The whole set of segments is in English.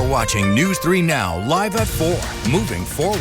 You're watching News 3 Now, live at 4, moving forward.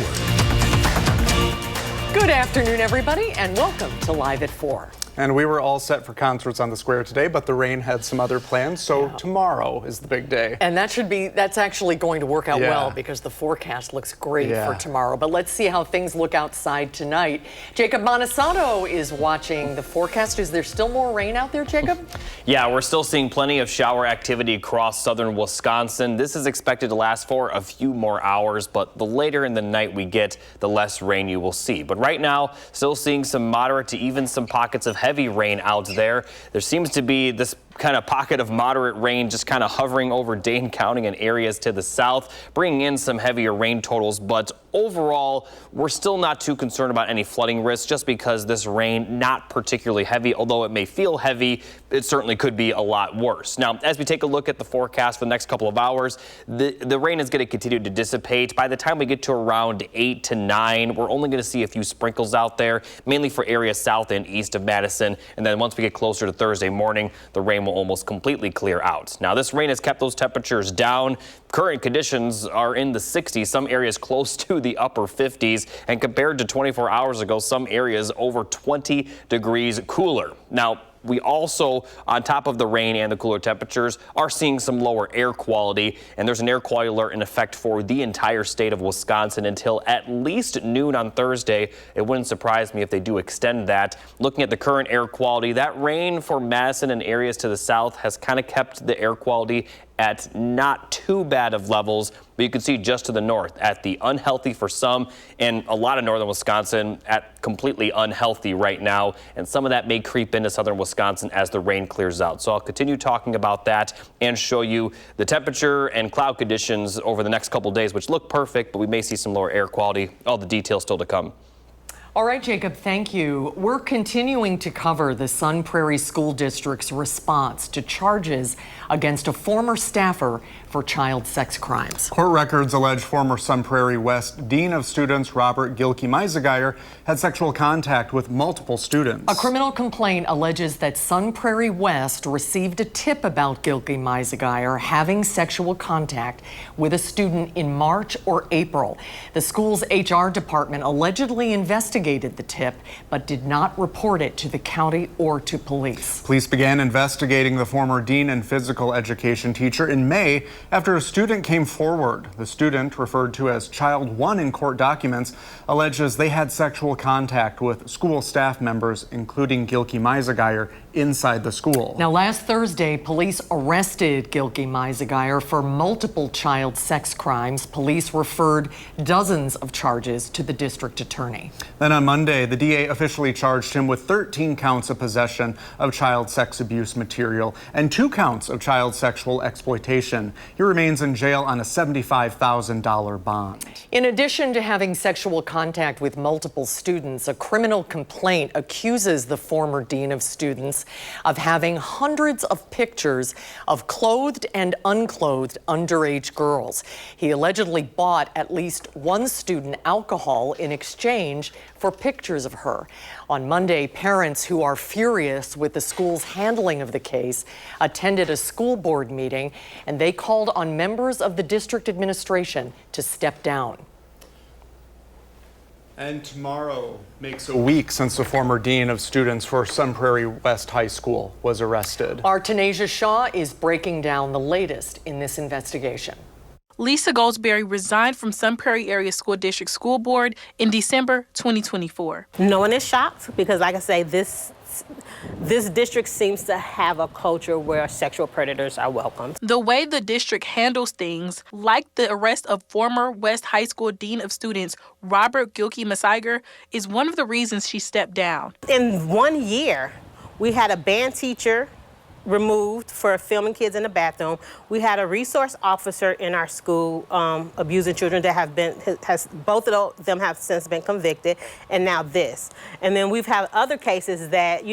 Good afternoon, everybody, and welcome to Live at 4. And we were all set for concerts on the square today, but the rain had some other plans, so tomorrow is the big day. And that's actually going to work out well because the forecast looks great for tomorrow. But let's see how things look outside tonight. Jacob Monasato is watching the forecast. Is there still more rain out there, Jacob? Yeah, we're still seeing plenty of shower activity across southern Wisconsin. This is expected to last for a few more hours, but the later in the night we get, the less rain you will see. But right now, still seeing some moderate to even some pockets of heavy rain out there. There seems to be this kind of pocket of moderate rain just kind of hovering over Dane County and areas to the south, bringing in some heavier rain totals. But overall, we're still not too concerned about any flooding risks just because this rain not particularly heavy, although it may feel heavy, it certainly could be a lot worse. Now, as we take a look at the forecast for the next couple of hours, the rain is going to continue to dissipate. By the time we get to around 8 to 9, we're only going to see a few sprinkles out there, mainly for areas south and east of Madison. And then once we get closer to Thursday morning, the rain will almost completely clear out. Now, this rain has kept those temperatures down. Current conditions are in the 60s, some areas close to the upper 50s, and compared to 24 hours ago, some areas over 20 degrees cooler. Now, we also, on top of the rain and the cooler temperatures, are seeing some lower air quality, and there's an air quality alert in effect for the entire state of Wisconsin until at least noon on Thursday. It wouldn't surprise me if they do extend that. Looking at the current air quality, that rain for Madison and areas to the south has kind of kept the air quality at not too bad of levels, but you can see just to the north at the unhealthy for some, and a lot of northern Wisconsin at completely unhealthy right now, and some of that may creep into southern Wisconsin as the rain clears out. So I'll continue talking about that and show you the temperature and cloud conditions over the next couple days, which look perfect, but we may see some lower air quality. All the details still to come. All right, Jacob, thank you. We're continuing to cover the Sun Prairie School District's response to charges against a former staffer for child sex crimes. Court records allege former Sun Prairie West Dean of Students Robert Gilkey-Meisegeier had sexual contact with multiple students. A criminal complaint alleges that Sun Prairie West received a tip about Gilkey-Meisegeier having sexual contact with a student in March or April. The school's HR department allegedly investigated the tip, but did not report it to the county or to police. Police began investigating the former dean and physical education teacher in May after a student came forward. The student, referred to as Child 1 in court documents, alleges they had sexual contact with school staff members, including Gilkey-Meisegeier, inside the school. Now, last Thursday, police arrested Gilkey-Meisegeier for multiple child sex crimes. Police referred dozens of charges to the district attorney. Then on Monday, the DA officially charged him with 13 counts of possession of child sex abuse material and 2 counts of child sexual exploitation. He remains in jail on a $75,000 bond. In addition to having sexual contact with multiple students, a criminal complaint accuses the former dean of students of having hundreds of pictures of clothed and unclothed underage girls. He allegedly bought at least one student alcohol in exchange for pictures of her. On Monday, parents who are furious with the school's handling of the case attended a school board meeting, and they called on members of the district administration to step down. And tomorrow makes a week since the former dean of students for Sun Prairie West High School was arrested. Our Tanasia Shaw is breaking down the latest in this investigation. Lisa Goldsberry resigned from Sun Prairie Area School District School Board in December 2024. No one is shocked because, like I say, this district seems to have a culture where sexual predators are welcomed. The way the district handles things, like the arrest of former West High School Dean of Students Robert Gilkey-Meisegeier, is one of the reasons she stepped down. In 1 year, we had a band teacher removed for filming kids in the bathroom. We had a resource officer in our school abusing children that both of them have since been convicted, and now this. And then we've had other cases that,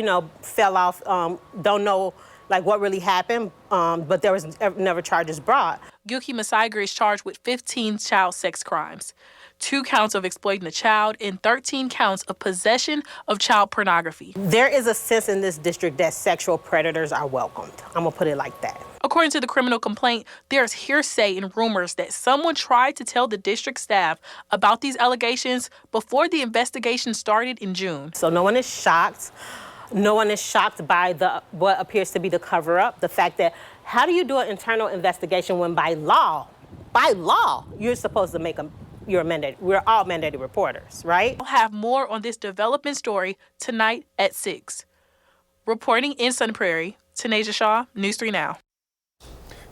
fell off, don't know like what really happened, but there was never charges brought. Gilkey-Meisegeier is charged with 15 child sex crimes, 2 counts of exploiting a child, and 13 counts of possession of child pornography. There is a sense in this district that sexual predators are welcomed. I'm gonna put it like that. According to the criminal complaint, there's hearsay and rumors that someone tried to tell the district staff about these allegations before the investigation started in June. So no one is shocked. No one is shocked by what appears to be the cover-up. The fact that, how do you do an internal investigation when by law, you're supposed to make we're all mandated reporters, right? We'll have more on this development story tonight at 6. Reporting in Sun Prairie, Tanasia Shaw, News 3 Now.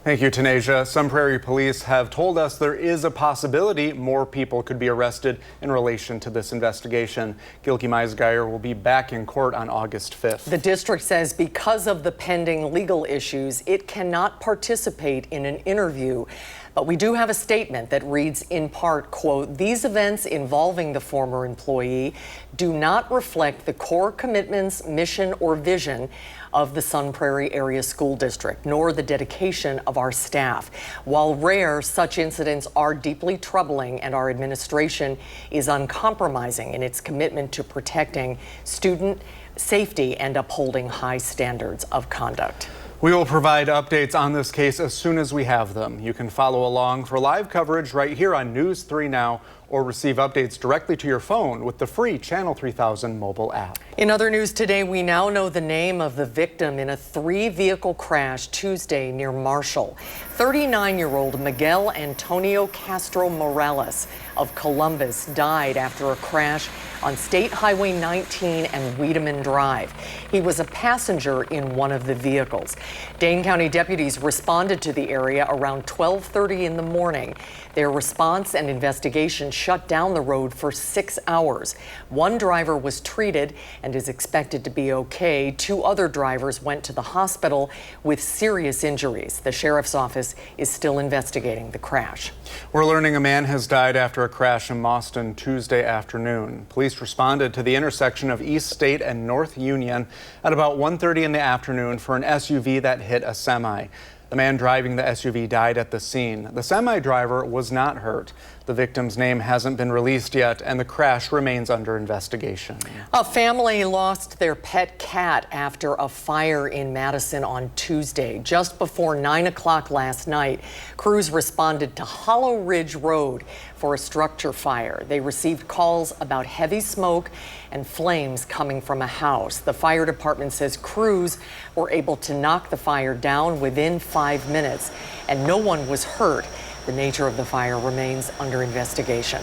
Thank you, Tanasia. Sun Prairie police have told us there is a possibility more people could be arrested in relation to this investigation. Gilky Meisgeier will be back in court on August 5th. The district says because of the pending legal issues, it cannot participate in an interview. But we do have a statement that reads in part, quote, "These events involving the former employee do not reflect the core commitments, mission, or vision of the Sun Prairie Area School District, nor the dedication of our staff. While rare, such incidents are deeply troubling, and our administration is uncompromising in its commitment to protecting student safety and upholding high standards of conduct." We will provide updates on this case as soon as we have them. You can follow along for live coverage right here on News 3 Now or receive updates directly to your phone with the free Channel 3000 mobile app. In other news today, we now know the name of the victim in a 3-vehicle crash Tuesday near Marshall. 39-year-old Miguel Antonio Castro Morales of Columbus died after a crash on State Highway 19 and Wiedemann Drive. He was a passenger in one of the vehicles. Dane County deputies responded to the area around 12:30 in the morning. Their response and investigation shut down the road for 6 hours. One driver was treated and is expected to be okay. 2 other drivers went to the hospital with serious injuries. The sheriff's office is still investigating the crash. We're learning a man has died after a crash in Boston Tuesday afternoon. Police responded to the intersection of East State and North Union at about 1:30 in the afternoon for an SUV that hit a semi. The man driving the SUV died at the scene. The semi driver was not hurt. The victim's name hasn't been released yet, and the crash remains under investigation. A family lost their pet cat after a fire in Madison on Tuesday. Just before 9 o'clock last night, crews responded to Hollow Ridge Road for a structure fire. They received calls about heavy smoke and flames coming from a house. The fire department says crews were able to knock the fire down within 5 minutes, and no one was hurt. The nature of the fire remains under investigation.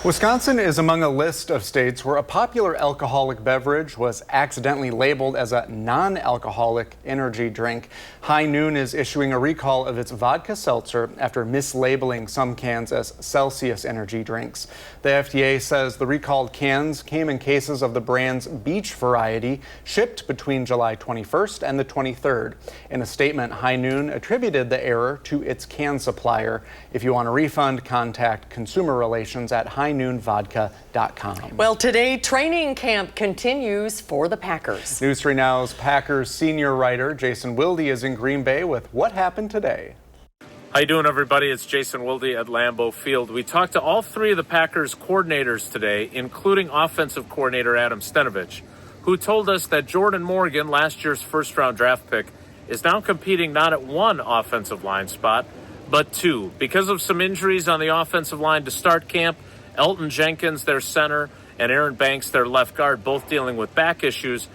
Wisconsin is among a list of states where a popular alcoholic beverage was accidentally labeled as a non-alcoholic energy drink. High Noon is issuing a recall of its vodka seltzer after mislabeling some cans as Celsius energy drinks. The FDA says the recalled cans came in cases of the brand's Beach variety, shipped between July 21st and the 23rd. In a statement, High Noon attributed the error to its can supplier. If you want a refund, contact Consumer Relations at highnoonvodka.com. Well, today training camp continues for the Packers. News 3 Now's Packers senior writer Jason Wilde is in Green Bay with what happened today. How you doing, everybody? It's Jason Wilde at Lambeau Field. We talked to all 3 of the Packers coordinators today, including offensive coordinator Adam Stenovich, who told us that Jordan Morgan, last year's first-round draft pick, is now competing not at 1 offensive line spot, but 2. Because of some injuries on the offensive line to start camp, Elton Jenkins, their center, and Aaron Banks, their left guard, both dealing with back issues.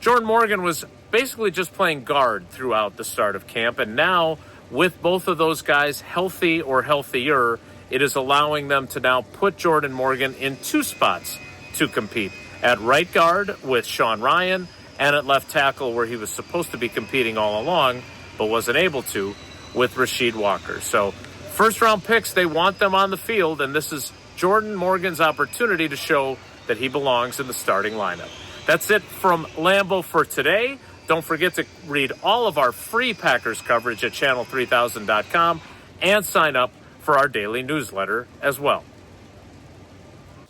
Jordan Morgan was basically just playing guard throughout the start of camp, and now with both of those guys healthy or healthier, it is allowing them to now put Jordan Morgan in 2 spots to compete. At right guard with Sean Ryan, and at left tackle where he was supposed to be competing all along, but wasn't able to, with Rasheed Walker. So first-round picks, they want them on the field, and this is Jordan Morgan's opportunity to show that he belongs in the starting lineup. That's it from Lambeau for today. Don't forget to read all of our free Packers coverage at channel3000.com and sign up for our daily newsletter as well.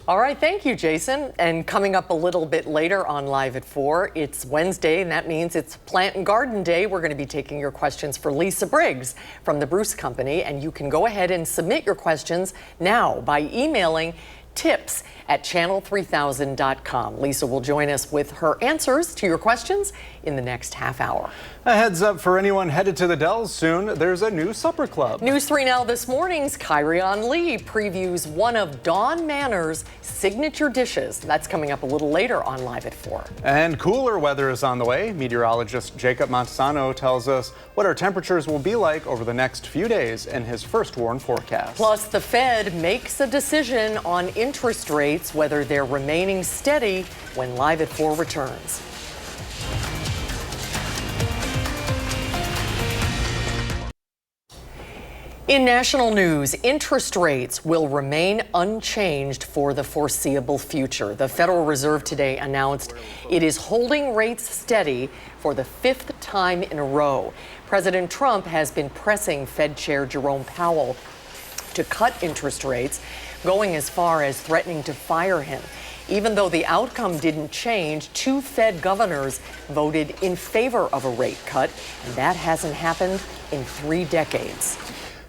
All right, thank you, Jason. And coming up a little bit later on Live at 4, it's Wednesday, and that means it's Plant and Garden Day. We're going to be taking your questions for Lisa Briggs from the Bruce Company, and you can go ahead and submit your questions now by emailing tips@channel3000.com. Lisa will join us with her answers to your questions in the next half hour. A heads up for anyone headed to the Dells soon, there's a new supper club. News 3 Now this morning's Kyrion Lee previews one of Dawn Manor's signature dishes. That's coming up a little later on Live at 4. And cooler weather is on the way. Meteorologist Jacob Montesano tells us what our temperatures will be like over the next few days in his first warn forecast. Plus, the Fed makes a decision on interest rates, whether they're remaining steady when Live at 4 returns. In national news, interest rates will remain unchanged for the foreseeable future. The Federal Reserve today announced it is holding rates steady for the 5th time in a row. President Trump has been pressing Fed Chair Jerome Powell to cut interest rates, going as far as threatening to fire him. Even though the outcome didn't change, 2 Fed governors voted in favor of a rate cut, and that hasn't happened in 3 decades.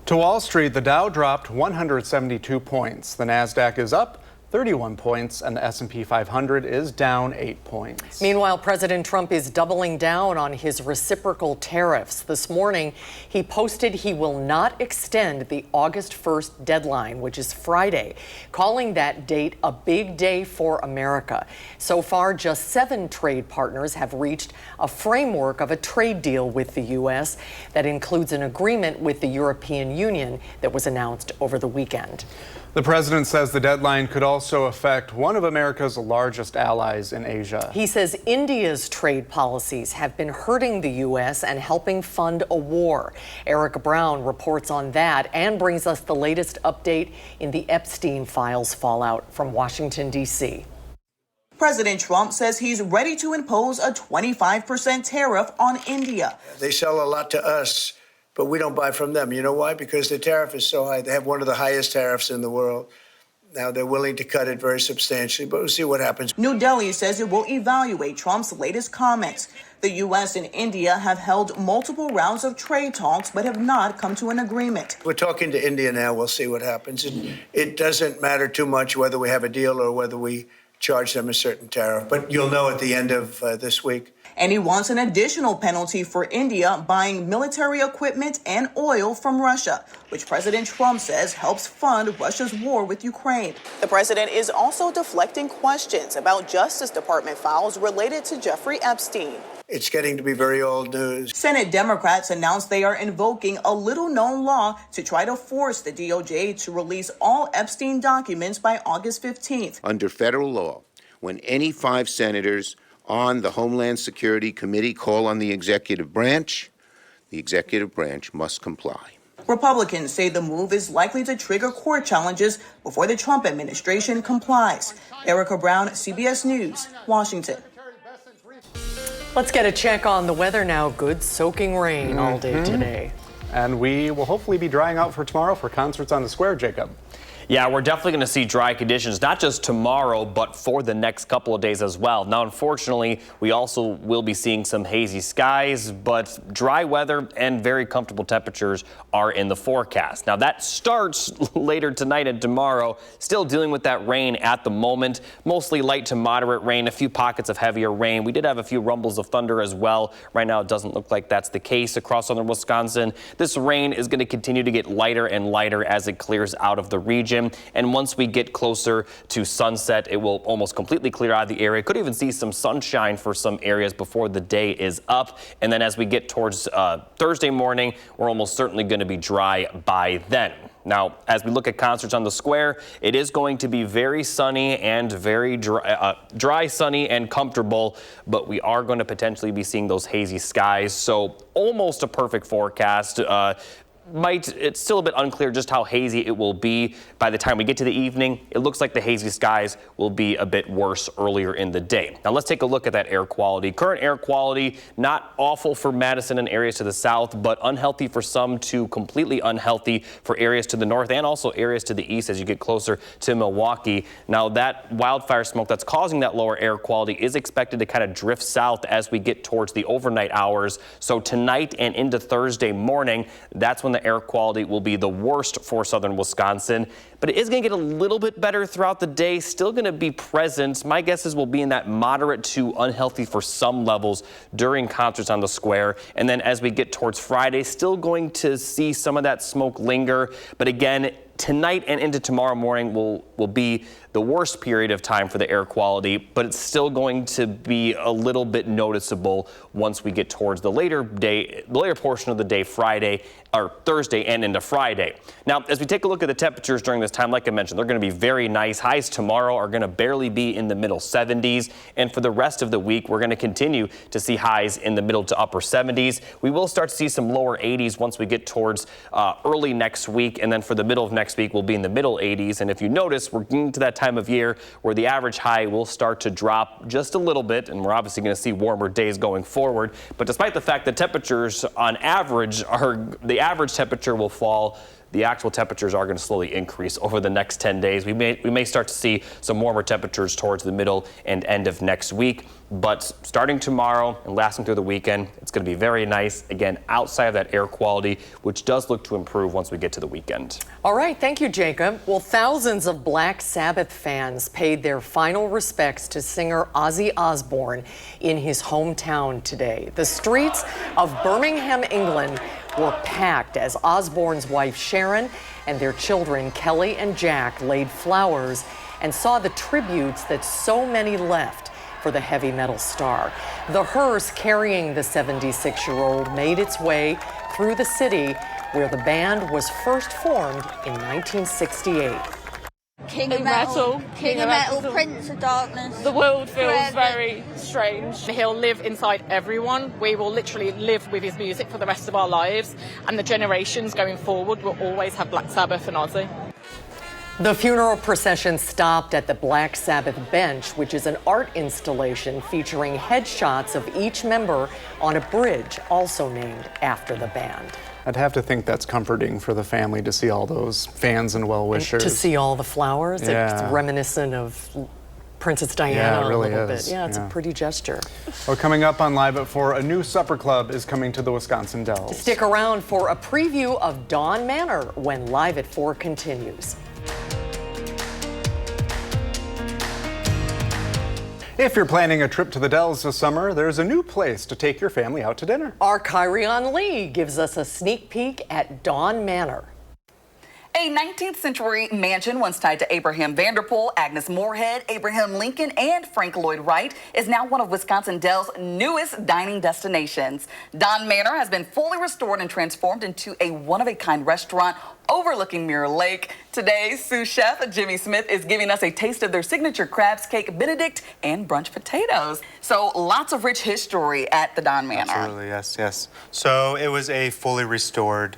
To Wall Street, the Dow dropped 172 points. The Nasdaq is up 31 points, and the S&P 500 is down 8 points. Meanwhile, President Trump is doubling down on his reciprocal tariffs. This morning, he posted he will not extend the August 1st deadline, which is Friday, calling that date a big day for America. So far, just 7 trade partners have reached a framework of a trade deal with the U.S. that includes an agreement with the European Union that was announced over the weekend. The president says the deadline could also affect one of America's largest allies in Asia. He says India's trade policies have been hurting the U.S. and helping fund a war. Erica Brown reports on that and brings us the latest update in the Epstein files fallout from Washington, D.C. President Trump says he's ready to impose a 25% tariff on India. They sell a lot to us, but we don't buy from them. You know why? Because the tariff is so high. They have one of the highest tariffs in the world. Now they're willing to cut it very substantially, but we'll see what happens. New Delhi says it will evaluate Trump's latest comments. The U.S. and India have held multiple rounds of trade talks, but have not come to an agreement. We're talking to India now. We'll see what happens. It doesn't matter too much whether we have a deal or whether we charge them a certain tariff, but you'll know at the end of this week. And he wants an additional penalty for India buying military equipment and oil from Russia, which President Trump says helps fund Russia's war with Ukraine. The president is also deflecting questions about Justice Department files related to Jeffrey Epstein. It's getting to be very old news. Senate Democrats announced they are invoking a little-known law to try to force the DOJ to release all Epstein documents by August 15th. Under federal law, when any 5 senators on the Homeland Security Committee call on the executive branch must comply. Republicans say the move is likely to trigger court challenges before the Trump administration complies. Erica Brown, CBS News, Washington. Let's get a check on the weather now. Good soaking rain all day today. And we will hopefully be drying out for tomorrow for concerts on the square, Jacob. Yeah, we're definitely going to see dry conditions, not just tomorrow, but for the next couple of days as well. Now, unfortunately, we also will be seeing some hazy skies, but dry weather and very comfortable temperatures are in the forecast. Now, that starts later tonight and tomorrow, still dealing with that rain at the moment, mostly light to moderate rain, a few pockets of heavier rain. We did have a few rumbles of thunder as well. Right now, it doesn't look like that's the case across southern Wisconsin. This rain is going to continue to get lighter and lighter as it clears out of the region. And once we get closer to sunset, it will almost completely clear out of the area. Could even see some sunshine for some areas before the day is up. And then as we get towards Thursday morning, we're almost certainly going to be dry by then. Now, as we look at concerts on the square, it is going to be very sunny and very dry, sunny and comfortable, but we are going to potentially be seeing those hazy skies. So almost a perfect forecast. It's still a bit unclear just how hazy it will be by the time we get to the evening. It looks like the hazy skies will be a bit worse earlier in the day. Now let's take a look at that air quality. Current air quality, not awful for Madison and areas to the south, but unhealthy for some to completely unhealthy for areas to the north and also areas to the east as you get closer to Milwaukee. Now that wildfire smoke that's causing that lower air quality is expected to kind of drift south as we get towards the overnight hours. So tonight and into Thursday morning, that's when the air quality will be the worst for southern Wisconsin, but it is going to get a little bit better throughout the day. Still going to be present. My guess is we'll be in that moderate to unhealthy for some levels during concerts on the square. And then as we get towards Friday, still going to see some of that smoke linger. But again, tonight and into tomorrow morning will be the worst period of time for the air quality, but it's still going to be a little bit noticeable once we get towards the later portion of the day, Friday or Thursday and into Friday. Now, as we take a look at the temperatures during this time, like I mentioned, they're going to be very nice. Highs tomorrow are going to barely be in the middle 70s. And for the rest of the week, we're going to continue to see highs in the middle to upper 70s. We will start to see some lower 80s once we get towards early next week. And then for the middle of next week, we'll be in the middle 80s. And if you notice, we're getting to that time of year where the average high will start to drop just a little bit. And we're obviously going to see warmer days going forward. But despite the fact that temperatures on average the average temperature will fall, the actual temperatures are going to slowly increase over the next 10 days. We may start to see some warmer temperatures towards the middle and end of next week. But starting tomorrow and lasting through the weekend, it's going to be very nice, again, outside of that air quality, which does look to improve once we get to the weekend. All right. Thank you, Jacob. Well, thousands of Black Sabbath fans paid their final respects to singer Ozzy Osbourne in his hometown today. The streets of Birmingham, England were packed as Osbourne's wife Sharon and their children Kelly and Jack laid flowers and saw the tributes that so many left for the heavy metal star. The hearse carrying the 76-year-old made its way through the city where the band was first formed in 1968. King of metal, Prince of Darkness. The world feels very strange. He'll live inside everyone. We will literally live with his music for the rest of our lives, and the generations going forward will always have Black Sabbath and Ozzy. The funeral procession stopped at the Black Sabbath bench, which is an art installation featuring headshots of each member on a bridge also named after the band. I'd have to think that's comforting for the family to see all those fans and well-wishers. To see all the flowers. Yeah. It's reminiscent of Princess Diana yeah, it really a little is. bit. Yeah, it's a pretty gesture. Well, coming up on Live at 4, a new supper club is coming to the Wisconsin Dells. Stick around for a preview of Dawn Manor when Live at 4 continues. If you're planning a trip to the Dells this summer, there's a new place to take your family out to dinner. Our Kyrion Lee gives us a sneak peek at Dawn Manor. A 19th century mansion once tied to Abraham Vanderpool, Agnes Moorehead, Abraham Lincoln, and Frank Lloyd Wright is now one of Wisconsin Dells' newest dining destinations. Dawn Manor has been fully restored and transformed into a one-of-a-kind restaurant overlooking Mirror Lake. Today, sous chef Jimmy Smith is giving us a taste of their signature crabs cake Benedict and brunch potatoes. So lots of rich history at the Dawn Manor. Absolutely, yes. So it was a fully restored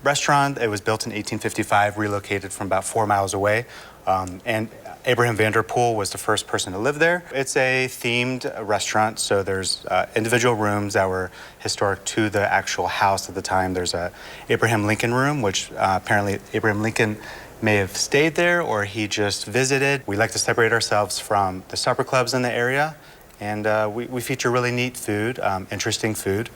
restaurant. It was built in 1855, relocated from about 4 miles away. And Abraham Vanderpool was the first person to live there. It's a themed restaurant, so there's individual rooms that were historic to the actual house at the time. There's a Abraham Lincoln room, which apparently Abraham Lincoln may have stayed there or he just visited. We like to separate ourselves from the supper clubs in the area, and we feature really neat food, interesting food,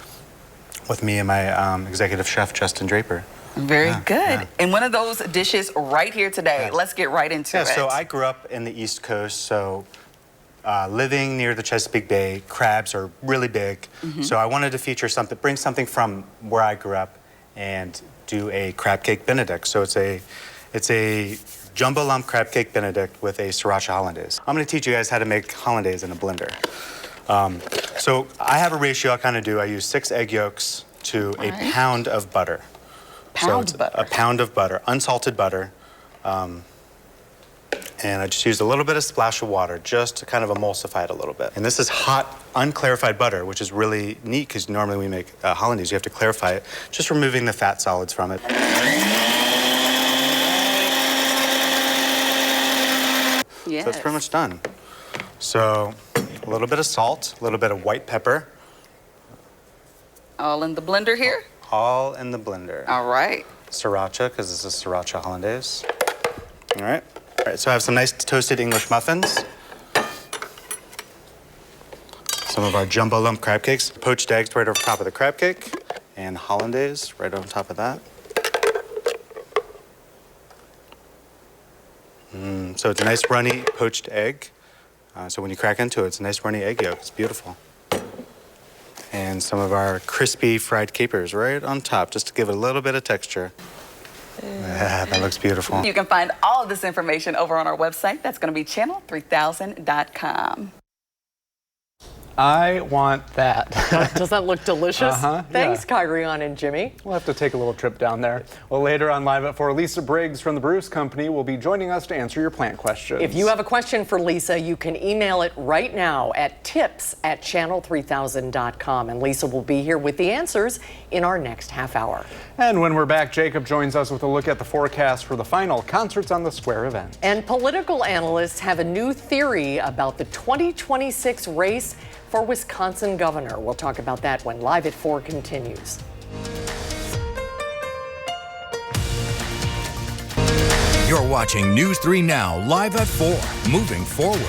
with me and my executive chef, Justin Draper. Very good. Yeah. And one of those dishes right here today. Yeah. Let's get right into it. So I grew up in the East Coast, so living near the Chesapeake Bay, crabs are really big. So I wanted to feature something, bring something from where I grew up and do a crab cake Benedict. So it's a jumbo lump crab cake Benedict with a sriracha hollandaise. I'm going to teach you guys how to make hollandaise in a blender. So I have a ratio I kind of do. I use 6 egg yolks to a pound of butter. A pound of butter, unsalted butter. And I just used a little bit of splash of water just to kind of emulsify it a little bit. And this is hot, unclarified butter, which is really neat because normally we make hollandaise, you have to clarify it, just removing the fat solids from it. Yes. So it's pretty much done. So a little bit of salt, a little bit of white pepper. All in the blender here? All in the blender. All right. Sriracha, because this is sriracha hollandaise. All right. So I have some nice toasted English muffins. Some of our jumbo lump crab cakes. Poached eggs right over top of the crab cake. and hollandaise right on top of that. So it's a nice runny poached egg. So when you crack into it, it's a nice runny egg yolk. It's beautiful. And some of our crispy fried capers right on top, just to give it a little bit of texture. Yeah, that looks beautiful. You can find all of this information over on our website. That's going to be channel3000.com. I want that. Does that look delicious? Thanks, Yeah. Kyrian and Jimmy. We'll have to take a little trip down there. Well, later on Live at 4, Lisa Briggs from the Bruce Company will be joining us to answer your plant questions. If you have a question for Lisa, you can email it right now at tips@channel3000.com. And Lisa will be here with the answers in our next half hour. And when we're back, Jacob joins us with a look at the forecast for the final Concerts on the Square event. And political analysts have a new theory about the 2026 race for Wisconsin governor. We'll talk about that when Live at 4 continues. You're watching News 3 Now, Live at 4, moving forward.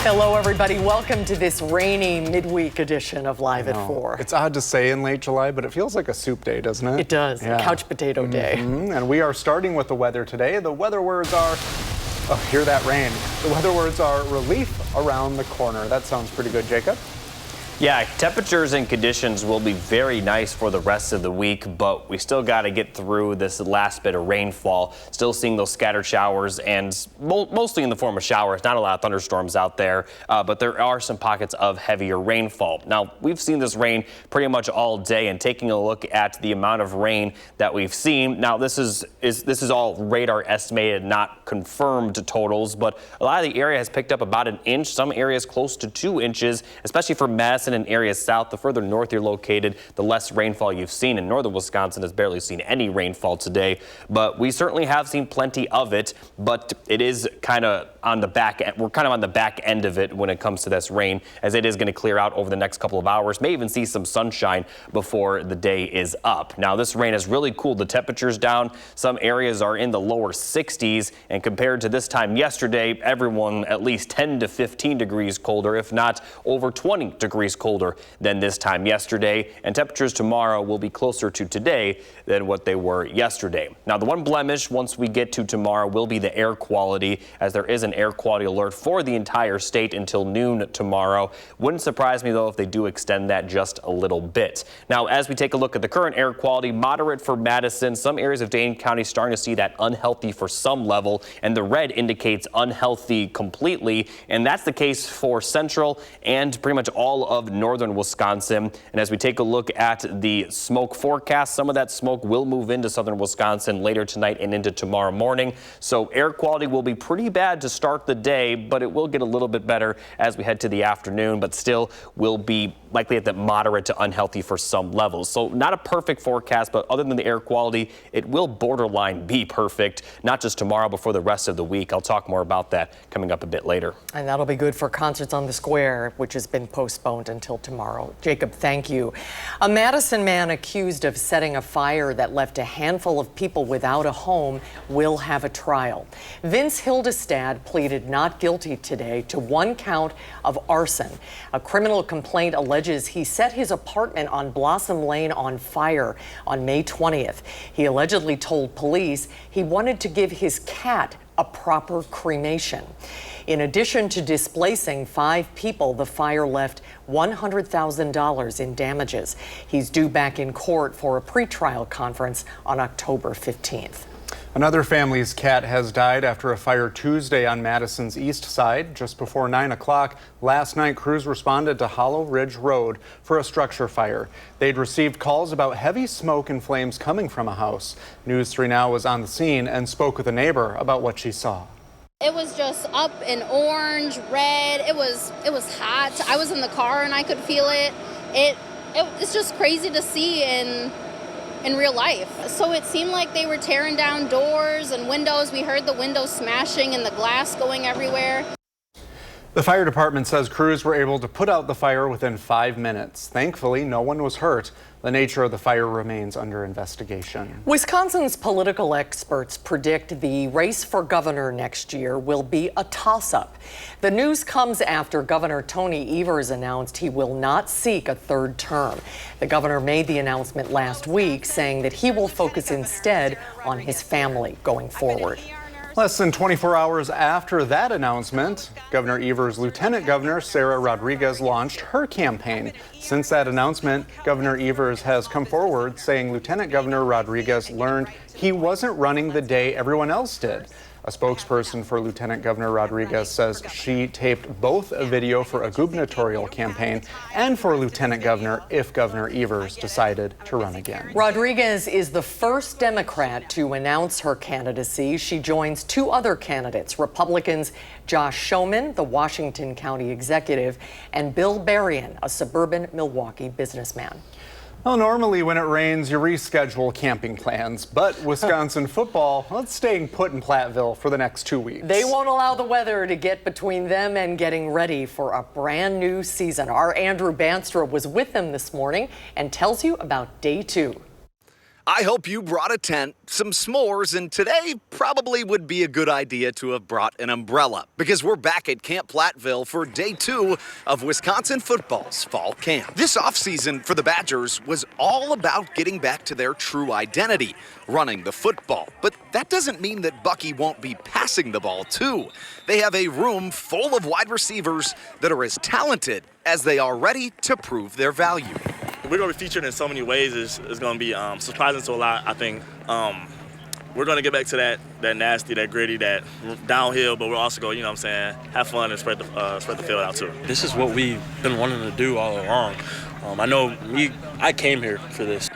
Hello, everybody. Welcome to this rainy midweek edition of Live at 4. It's odd to say in late July, but it feels like a soup day, doesn't it? It does. Yeah. Couch potato day. And we are starting with the weather today. The weather words are, oh, hear that rain. The weather words are relief around the corner. That sounds pretty good, Jacob. Yeah, temperatures and conditions will be very nice for the rest of the week, but we still got to get through this last bit of rainfall. Still seeing those scattered showers, and mostly in the form of showers. Not a lot of thunderstorms out there, but there are some pockets of heavier rainfall. Now, we've seen this rain pretty much all day, and taking a look at the amount of rain that we've seen. Now, this is all radar estimated, not confirmed totals, but a lot of the area has picked up about an inch. Some areas close to 2 inches, especially for Madison and areas south. The further north you're located, the less rainfall you've seen. And northern Wisconsin has barely seen any rainfall today, but we certainly have seen plenty of it. But it is kind of on the back end. We're kind of on the back end of it when it comes to this rain, as it is going to clear out over the next couple of hours. May even see some sunshine before the day is up. Now, this rain has really cooled the temperatures down. Some areas are in the lower 60s, and compared to this time yesterday, everyone at least 10 to 15 degrees colder, if not over 20 degrees colder than this time yesterday. And temperatures tomorrow will be closer to today than what they were yesterday. Now, the one blemish once we get to tomorrow will be the air quality, as there is an air quality alert for the entire state until noon tomorrow. Wouldn't surprise me, though, if they do extend that just a little bit. Now, as we take a look at the current air quality, moderate for Madison. Some areas of Dane County starting to see that unhealthy for some level, and the red indicates unhealthy completely. And that's the case for central and pretty much all of northern Wisconsin. And as we take a look at the smoke forecast, some of that smoke will move into southern Wisconsin later tonight and into tomorrow morning. So air quality will be pretty bad to start the day, but it will get a little bit better as we head to the afternoon, but still will be likely at the moderate to unhealthy for some levels. So not a perfect forecast, but other than the air quality, it will borderline be perfect, not just tomorrow, but for the rest of the week. I'll talk more about that coming up a bit later. And that'll be good for Concerts on the Square, which has been postponed until tomorrow. Jacob, thank you. A Madison man accused of setting a fire that left a handful of people without a home will have a trial. Vince Hildestad pleaded not guilty today to 1 count of arson. A criminal complaint alleges he set his apartment on Blossom Lane on fire on May 20th. He allegedly told police he wanted to give his cat a proper cremation. In addition to displacing 5 people, the fire left $100,000 in damages. He's due back in court for a pretrial conference on October 15th. Another family's cat has died after a fire Tuesday on Madison's east side. Just before 9 o'clock last night, crews responded to Hollow Ridge Road for a structure fire. They'd received calls about heavy smoke and flames coming from a house. News 3 Now was on the scene and spoke with a neighbor about what she saw. It was just up in orange, red. It was hot. I was in the car and I could feel it. It's just crazy to see in real life. So it seemed like they were tearing down doors and windows. We heard the windows smashing and the glass going everywhere. The fire department says crews were able to put out the fire within 5 minutes. Thankfully, no one was hurt. The nature of the fire remains under investigation. Wisconsin's political experts predict the race for governor next year will be a toss-up. The news comes after Governor Tony Evers announced he will not seek a third term. The governor made the announcement last week, saying that he will focus instead on his family going forward. Less than 24 hours after that announcement, Governor Evers' Lieutenant Governor Sarah Rodriguez launched her campaign. Since that announcement, Governor Evers has come forward saying Lieutenant Governor Rodriguez learned he wasn't running the day everyone else did. A spokesperson for Lieutenant Governor Rodriguez says she taped both a video for a gubernatorial campaign and for Lieutenant Governor if Governor Evers decided to run again. Rodriguez is the first Democrat to announce her candidacy. She joins two other candidates, Republicans Josh Schoeman, the Washington County executive, and Bill Berrien, a suburban Milwaukee businessman. Well, normally when it rains, you reschedule camping plans, but Wisconsin football, well, it's staying put in Platteville for the next 2 weeks. They won't allow the weather to get between them and getting ready for a brand new season. Our Andrew Banstra was with them this morning and tells you about day 2. I hope you brought a tent, some s'mores, and today probably would be a good idea to have brought an umbrella because we're back at Camp Platteville for day 2 of Wisconsin football's fall camp. This offseason for the Badgers was all about getting back to their true identity, running the football. But that doesn't mean that Bucky won't be passing the ball too. They have a room full of wide receivers that are as talented as they are ready to prove their value. We're going to be featured in so many ways. It's going to be surprising to a lot, I think. We're going to get back to that nasty, that gritty, that downhill, but we're also going to, have fun and spread the field out too. This is what we've been wanting to do all along. I know I came here for this.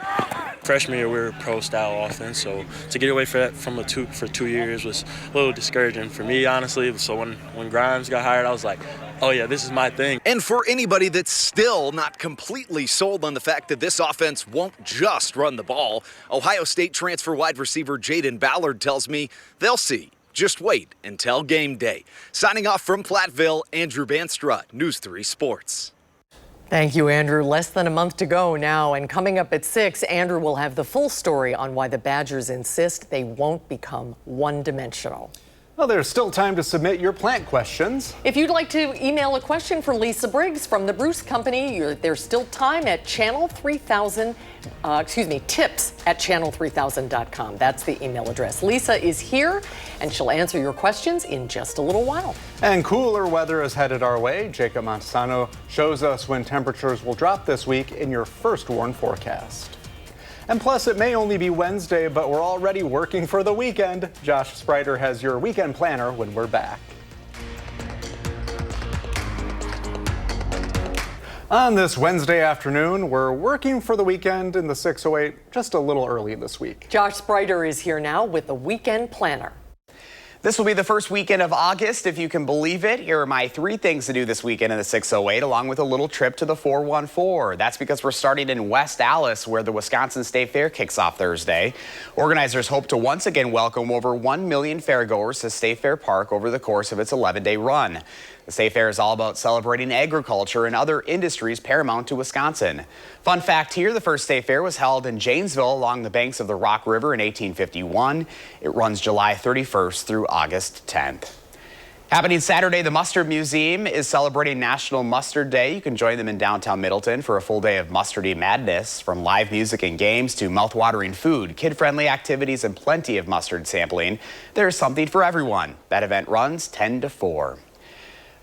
Freshman year, we were pro-style offense, so to get away for 2 years was a little discouraging for me, honestly. So when Grimes got hired, I was like, oh yeah, this is my thing. And for anybody that's still not completely sold on the fact that this offense won't just run the ball, Ohio State transfer wide receiver Jaden Ballard tells me they'll see. Just wait until game day. Signing off from Platteville, Andrew Banstra, News 3 Sports. Thank you, Andrew. Less than a month to go now, and coming up at 6, Andrew will have the full story on why the Badgers insist they won't become one-dimensional. Well, there's still time to submit your plant questions. If you'd like to email a question for Lisa Briggs from the Bruce Company, there's still time at channel3000, tips@channel3000.com. That's the email address. Lisa is here, and she'll answer your questions in just a little while. And cooler weather is headed our way. Jacob Montesano shows us when temperatures will drop this week in your first warn forecast. And plus, it may only be Wednesday, but we're already working for the weekend. Josh Sprider has your weekend planner when we're back. On this Wednesday afternoon, we're working for the weekend in the 608, just a little early this week. Josh Sprider is here now with the weekend planner. This will be the first weekend of August, if you can believe it. Here are my 3 things to do this weekend in the 608, along with a little trip to the 414. That's because we're starting in West Allis, where the Wisconsin State Fair kicks off Thursday. Organizers hope to once again welcome over 1 million fairgoers to State Fair Park over the course of its 11-day run. The State Fair is all about celebrating agriculture and other industries paramount to Wisconsin. Fun fact here, the first State Fair was held in Janesville along the banks of the Rock River in 1851. It runs July 31st through August 10th. Happening Saturday, the Mustard Museum is celebrating National Mustard Day. You can join them in downtown Middleton for a full day of mustardy madness. From live music and games to mouth-watering food, kid-friendly activities, and plenty of mustard sampling, there's something for everyone. That event runs 10 to 4.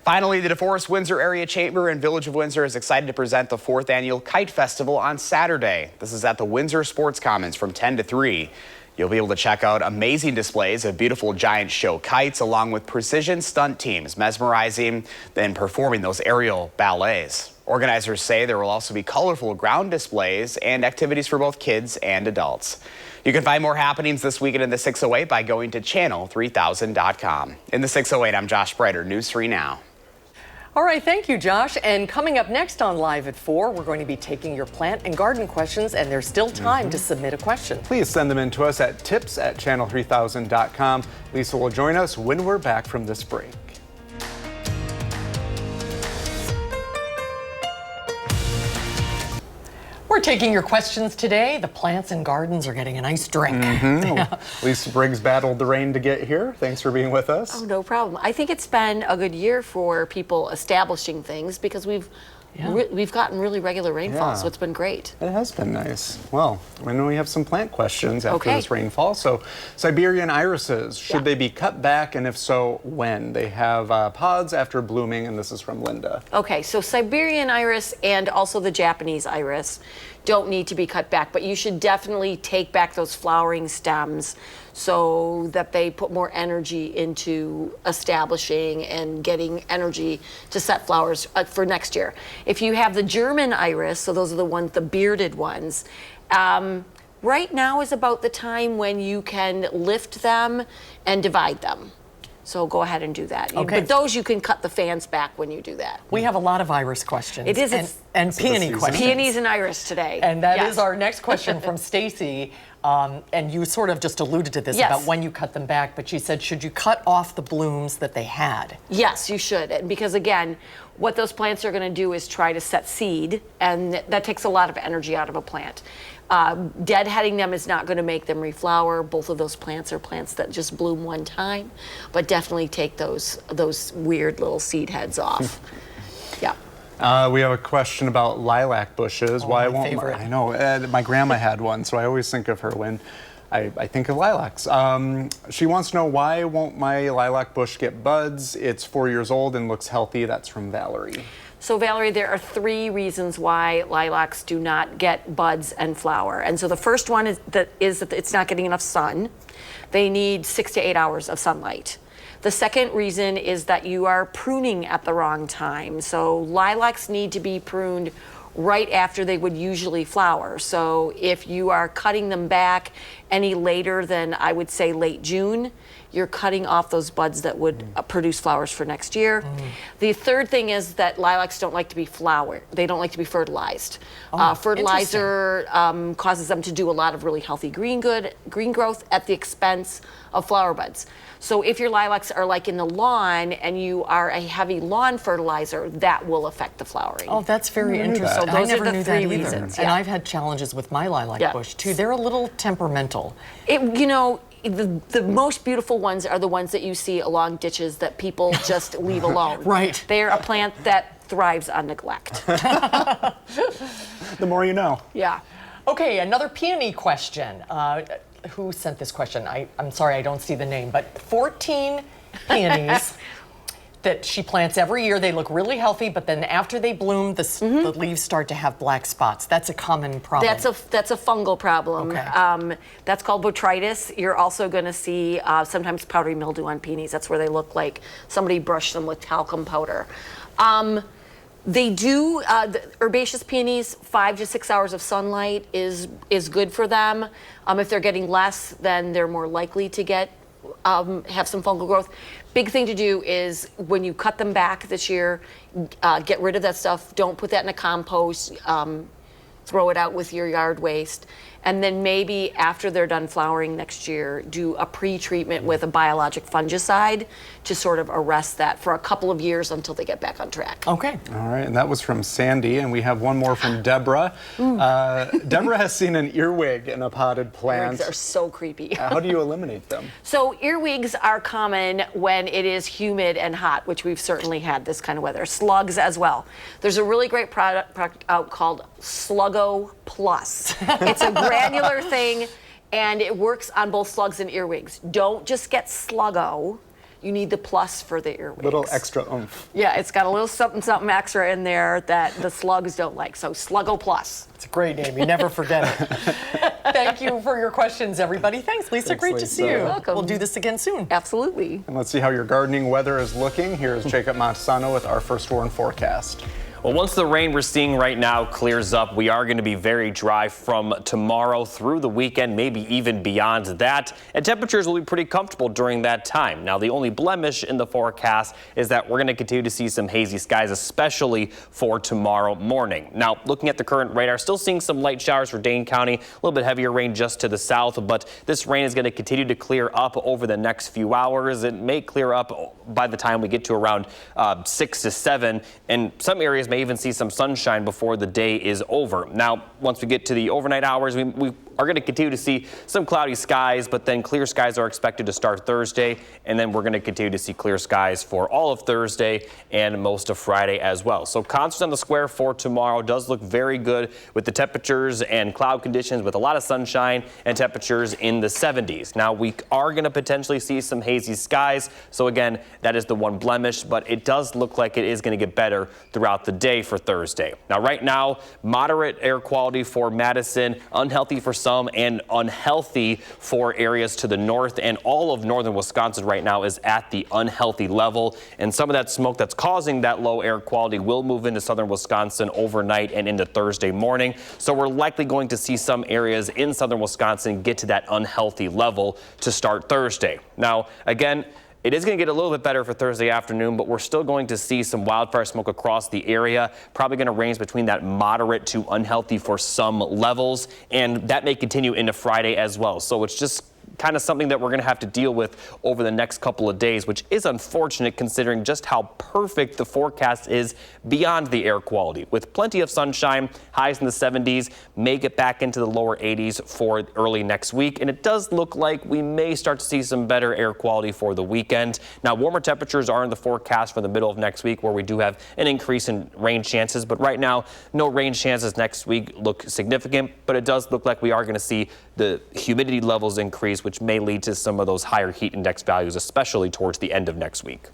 Finally, the DeForest Windsor Area Chamber and Village of Windsor is excited to present the 4th annual Kite Festival on Saturday. This is at the Windsor Sports Commons from 10 to 3. You'll be able to check out amazing displays of beautiful giant show kites along with precision stunt teams mesmerizing then performing those aerial ballets. Organizers say there will also be colorful ground displays and activities for both kids and adults. You can find more happenings this weekend in the 608 by going to channel3000.com. In the 608, I'm Josh Sprider, News 3 Now. All right, thank you, Josh. And coming up next on Live at 4, we're going to be taking your plant and garden questions, and there's still time to submit a question. Please send them in to us at tips@channel3000.com. Lisa will join us when we're back from this break. We're taking your questions today. The plants and gardens are getting a nice drink. Lisa Briggs battled the rain to get here. Thanks for being with us. Oh, no problem. I think it's been a good year for people establishing things because we've gotten really regular rainfall, so it's been great. It has been nice. Well, I know we have some plant questions after this rainfall. So, Siberian irises, should they be cut back, and if so, when? They have pods after blooming, and this is from Linda. Okay, so Siberian iris and also the Japanese iris don't need to be cut back, but you should definitely take back those flowering stems so that they put more energy into establishing and getting energy to set flowers for next year. If you have the German iris, so those are the ones, the bearded ones, right now is about the time when you can lift them and divide them. So go ahead and do that. Okay. But those you can cut the fans back when you do that. We have a lot of iris questions. It is. And peony questions. Peonies and iris today. And that is our next question from Stacy. And you sort of just alluded to this about when you cut them back, but she said, should you cut off the blooms that they had? Yes, you should. Because again, what those plants are going to do is try to set seed, and that takes a lot of energy out of a plant. Deadheading them is not going to make them reflower. Both of those plants are plants that just bloom one time, but definitely take those weird little seed heads off. We have a question about lilac bushes. Why won't I know my grandma had one, so I always think of her when I think of lilacs. She wants to know, why won't my lilac bush get buds? It's 4 years old and looks healthy. That's from Valerie. So Valerie, there are 3 reasons why lilacs do not get buds and flower. And so the first one is that it's not getting enough sun. They need 6 to 8 hours of sunlight. The second reason is that you are pruning at the wrong time. So lilacs need to be pruned right after they would usually flower. So if you are cutting them back any later than, I would say, late June, you're cutting off those buds that would produce flowers for next year. The third thing is that lilacs don't like to be flowered. They don't like to be fertilized. Fertilizer causes them to do a lot of really healthy green growth at the expense of flower buds. So if your lilacs are like in the lawn and you are a heavy lawn fertilizer, that will affect the flowering. Oh, that's very interesting. So those I never are the knew 3 that reasons. And I've had challenges with my lilac bush too. They're a little temperamental. The most beautiful ones are the ones that you see along ditches that people just leave alone. Right. They're a plant that thrives on neglect. The more you know. Yeah. Okay, another peony question. Who sent this question? I'm sorry, I don't see the name, but 14 peonies that she plants every year. They look really healthy, but then after they bloom, the leaves start to have black spots. That's a common problem. That's a fungal problem. Okay. That's called botrytis. You're also going to see sometimes powdery mildew on peonies. That's where they look like somebody brushed them with talcum powder. They do, the herbaceous peonies, 5 to 6 hours of sunlight is good for them. If they're getting less, then they're more likely to have some fungal growth. Big thing to do is when you cut them back this year, get rid of that stuff. Don't put that in a compost. Throw it out with your yard waste. And then maybe after they're done flowering next year, do a pre-treatment with a biologic fungicide to sort of arrest that for a couple of years until they get back on track. Okay. All right, and that was from Sandy, and we have one more from Deborah. Deborah has seen an earwig in a potted plant. Earwigs are so creepy. How do you eliminate them? So earwigs are common when it is humid and hot, which we've certainly had this kind of weather. Slugs as well. There's a really great product out called Sluggo Plus. It's a granular thing, and it works on both slugs and earwigs. Don't just get Sluggo. You need the plus for the earwigs. Little extra oomph. Yeah, it's got a little something extra in there that the slugs don't like. So Sluggo Plus. It's a great name. You never forget it. Thank you for your questions, everybody. Thanks, Lisa. Thanks, great Lisa. to see you. You're welcome. We'll do this again soon. Absolutely. And let's see how your gardening weather is looking. Here's Jacob Montesano with our first warn forecast. Well, once the rain we're seeing right now clears up, we are going to be very dry from tomorrow through the weekend, maybe even beyond that. And temperatures will be pretty comfortable during that time. Now, the only blemish in the forecast is that we're going to continue to see some hazy skies, especially for tomorrow morning. Now, looking at the current radar, still seeing some light showers for Dane County, a little bit heavier rain just to the south, but this rain is going to continue to clear up over the next few hours. It may clear up by the time we get to around 6 to 7, and some areas may even see some sunshine before the day is over. Now, once we get to the overnight hours, we are going to continue to see some cloudy skies, but then clear skies are expected to start Thursday, and then we're going to continue to see clear skies for all of Thursday and most of Friday as well. So Concert on the Square for tomorrow does look very good with the temperatures and cloud conditions with a lot of sunshine and temperatures in the 70s. Now, we are going to potentially see some hazy skies. So again, that is the one blemish, but it does look like it is going to get better throughout the day for Thursday. Now, right now, moderate air quality for Madison, unhealthy for some and unhealthy for areas to the north, and all of northern Wisconsin right now is at the unhealthy level. And some of that smoke that's causing that low air quality will move into southern Wisconsin overnight and into Thursday morning. So we're likely going to see some areas in southern Wisconsin get to that unhealthy level to start Thursday. Now, again, it is going to get a little bit better for Thursday afternoon, but we're still going to see some wildfire smoke across the area, probably going to range between that moderate to unhealthy for some levels, and that may continue into Friday as well. So it's just kind of something that we're going to have to deal with over the next couple of days, which is unfortunate considering just how perfect the forecast is beyond the air quality. With plenty of sunshine, highs in the 70s, may get back into the lower 80s for early next week, and it does look like we may start to see some better air quality for the weekend. Now, warmer temperatures are in the forecast for the middle of next week, where we do have an increase in rain chances, but right now, no rain chances next week look significant, but it does look like we are going to see the humidity levels increase, which may lead to some of those higher heat index values, especially towards the end of next week.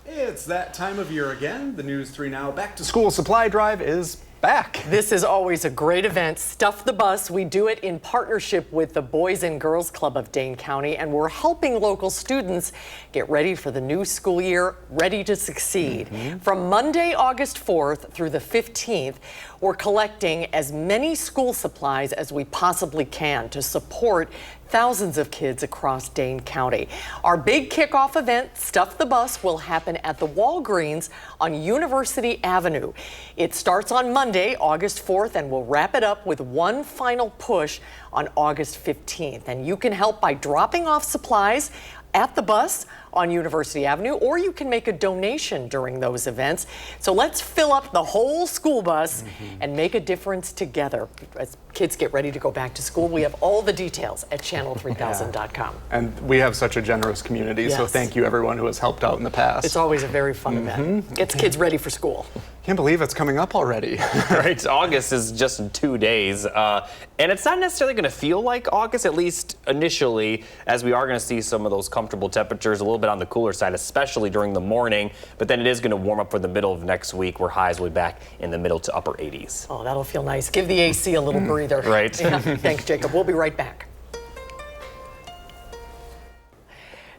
It's that time of year again. The News 3 Now Back to School Supply Drive is back. This is always a great event. Stuff the Bus. We do it in partnership with the Boys and Girls Club of Dane County, and we're helping local students get ready for the new school year, ready to succeed. From Monday, August 4th through the 15th, we're collecting as many school supplies as we possibly can to support thousands of kids across Dane County. Our big kickoff event, Stuff the Bus, will happen at the Walgreens on University Avenue. It starts on Monday, August 4th, and we'll wrap it up with one final push on August 15th. And you can help by dropping off supplies at the bus on University Avenue, or you can make a donation during those events. So let's fill up the whole school bus and make a difference together. As kids get ready to go back to school, we have all the details at channel3000.com. And we have such a generous community, so thank you everyone who has helped out in the past. It's always a very fun event. Gets kids ready for school. Can't believe it's coming up already. Right, August is just in 2 days, and it's not necessarily going to feel like August, at least initially, as we are going to see some of those comfortable temperatures a little bit on the cooler side, especially during the morning, but then it is going to warm up for the middle of next week, where highs will be back in the middle to upper 80s. Oh, that'll feel nice. Give the AC a little breather. Right. Yeah. Thanks, Jacob. We'll be right back.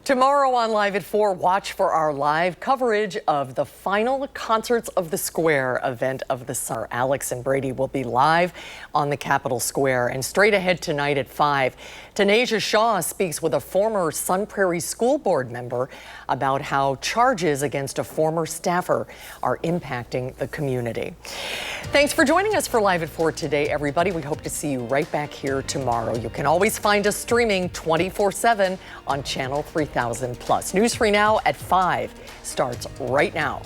Tomorrow on Live at 4, watch for our live coverage of the final Concerts of the Square event of the summer. Alex and Brady will be live on the Capitol Square. And straight ahead tonight at 5, Tanasia Shaw speaks with a former Sun Prairie School Board member about how charges against a former staffer are impacting the community. Thanks for joining us for Live at 4 today, everybody. We hope to see you right back here tomorrow. You can always find us streaming 24/7 on Channel 3000 Plus. News 3 Now at 5 starts right now.